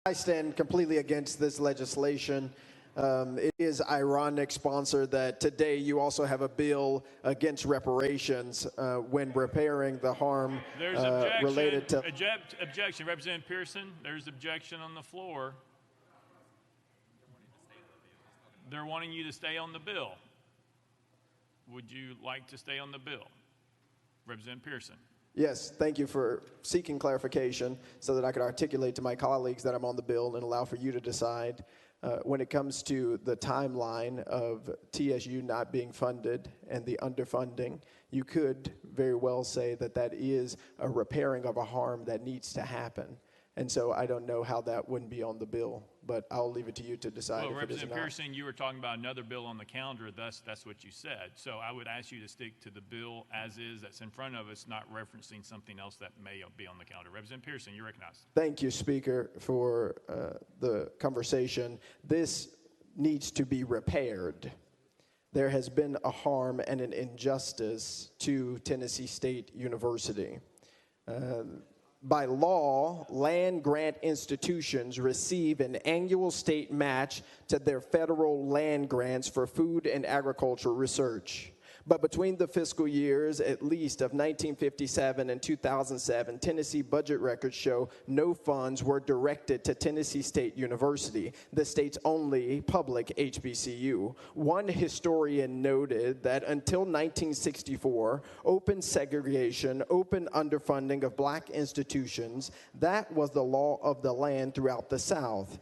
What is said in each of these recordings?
I stand completely against this legislation. It is ironic, sponsor, that today you also have a bill against reparations when repairing the harm related to... Objection. Representative Pearson, there's objection on the floor. They're wanting you to stay on the bill. Would you like to stay on the bill? Representative Pearson. Yes, thank you for seeking clarification so that I could articulate to my colleagues that I'm on the bill and allow for you to decide. When it comes to the timeline of TSU not being funded and the underfunding, you could very well say that that is a repairing of a harm that needs to happen. And so I don't know how that wouldn't be on the bill, but I'll leave it to you to decide if it is or not. Well, Representative Pearson, you were talking about another bill on the calendar, that's what you said. So I would ask you to stick to the bill as is that's in front of us, not referencing something else that may be on the calendar. Representative Pearson, you're recognized. Thank you, Speaker, for the conversation. This needs to be repaired. There has been a harm and an injustice to Tennessee State University. By law, land-grant institutions receive an annual state match to their federal land grants for food and agriculture research. But between the fiscal years, at least of 1957 and 2007, Tennessee budget records show no funds were directed to Tennessee State University, the state's only public HBCU. One historian noted that until 1964, open segregation, open underfunding of black institutions, that was the law of the land throughout the South.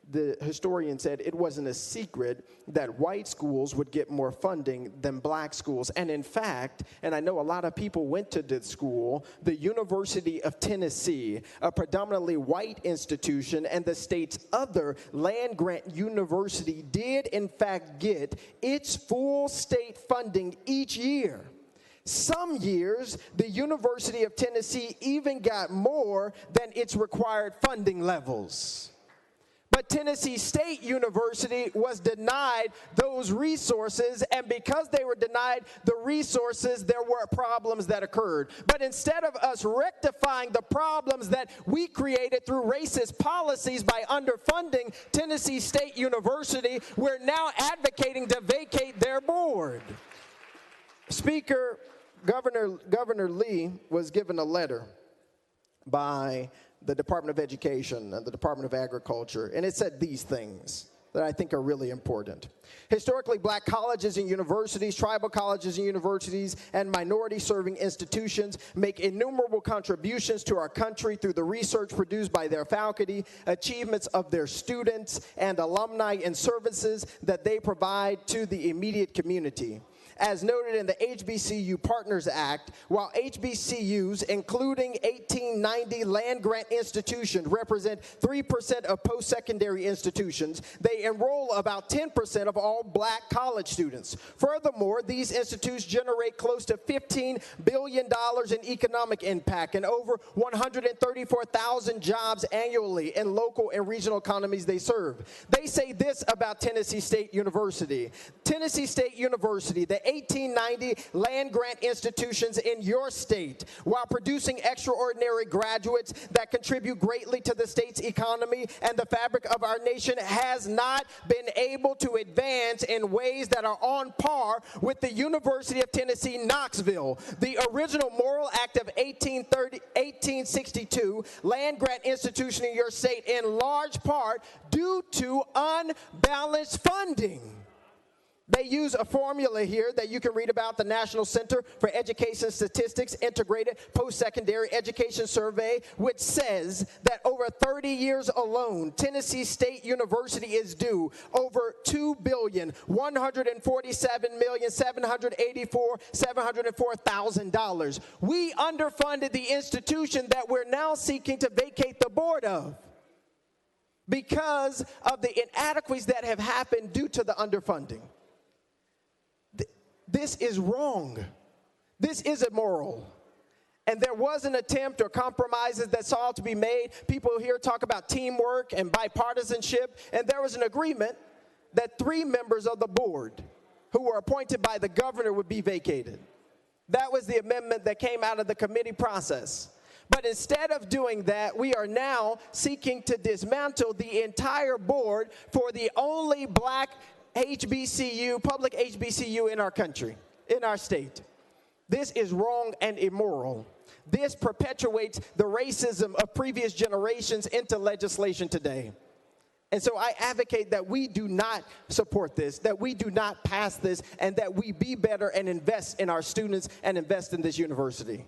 The historian said it wasn't a secret that white schools would get more funding than black schools. And in fact, and I know a lot of people went to this school, the University of Tennessee, a predominantly white institution, and the state's other land-grant university did in fact get its full state funding each year. Some years, the University of Tennessee even got more than its required funding levels. But Tennessee State University was denied those resources, and because they were denied the resources, there were problems that occurred. But instead of us rectifying the problems that we created through racist policies by underfunding Tennessee State University, we're now advocating to vacate their board. Speaker, Governor Lee was given a letter by the Department of Education and the Department of Agriculture, and it said these things that I think are really important. Historically, black colleges and universities, tribal colleges and universities, and minority-serving institutions make innumerable contributions to our country through the research produced by their faculty, achievements of their students, and alumni and services that they provide to the immediate community. As noted in the HBCU Partners Act, while HBCUs, including 1890 land-grant institutions, represent 3% of post-secondary institutions, they enroll about 10% of all black college students. Furthermore, these institutes generate close to $15 billion in economic impact and over 134,000 jobs annually in local and regional economies they serve. They say this about Tennessee State University. Tennessee State University, the 1890 land-grant institutions in your state, while producing extraordinary graduates that contribute greatly to the state's economy and the fabric of our nation, has not been able to advance in ways that are on par with the University of Tennessee, Knoxville, the original Morrill Act of 1862 land-grant institution in your state, in large part due to unbalanced funding. They use a formula here that you can read about, the National Center for Education Statistics Integrated Post-Secondary Education Survey, which says that over 30 years alone, Tennessee State University is due over $2,147,784,704,000. We underfunded the institution that we're now seeking to vacate the board of because of the inadequacies that have happened due to the underfunding. This is wrong. This is immoral. And there was an attempt or compromises that sought to be made. People here talk about teamwork and bipartisanship, and there was an agreement that 3 members of the board who were appointed by the governor would be vacated. That was the amendment that came out of the committee process. But instead of doing that, we are now seeking to dismantle the entire board for the only black HBCU, public HBCU in our country, in our state. This is wrong and immoral. This perpetuates the racism of previous generations into legislation today. And so I advocate that we do not support this, that we do not pass this, and that we be better and invest in our students and invest in this university.